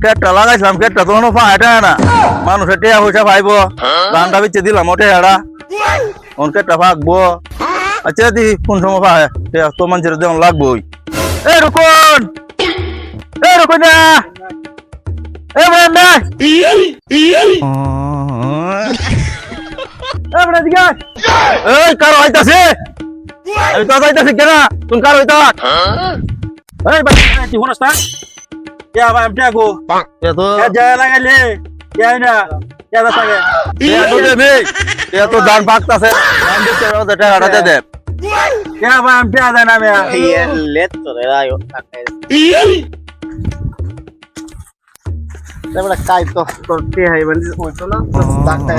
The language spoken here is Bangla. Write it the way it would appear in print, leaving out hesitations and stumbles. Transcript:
কেটটা লাগাইছিলাম কেটটা তো কোনো ফাটা না মানুষের টেয়া পয়সা পাইবো ধানটা বিচ্ছে দিলাম ওটে হাড়া ওন কেটটা ফাঁকবো আচ্ছা দি কোন সময় পায় টেয়া তো মানুষের যেমন লাগবোই এ রুকুন না এ বলেন না এ বলেন দিকে এই কারো হইতাছে আমি তো যাইতাছি কেনা তুমি কারো হইতা এই বাচ্চা কি হনস তা কে আবার আমি টাকো এ তো যায় লাগাইলে কে না কে দা থাকে এ তো দেবে এ তো দান পাকতাছে দান দিতে ওটা টাকাটা দে দে কে আবার আমি টাকা দেন আমি লেট করে আয়ো তারপরে কাই তো করতে হয় মানে ওই তো না ডাক্তার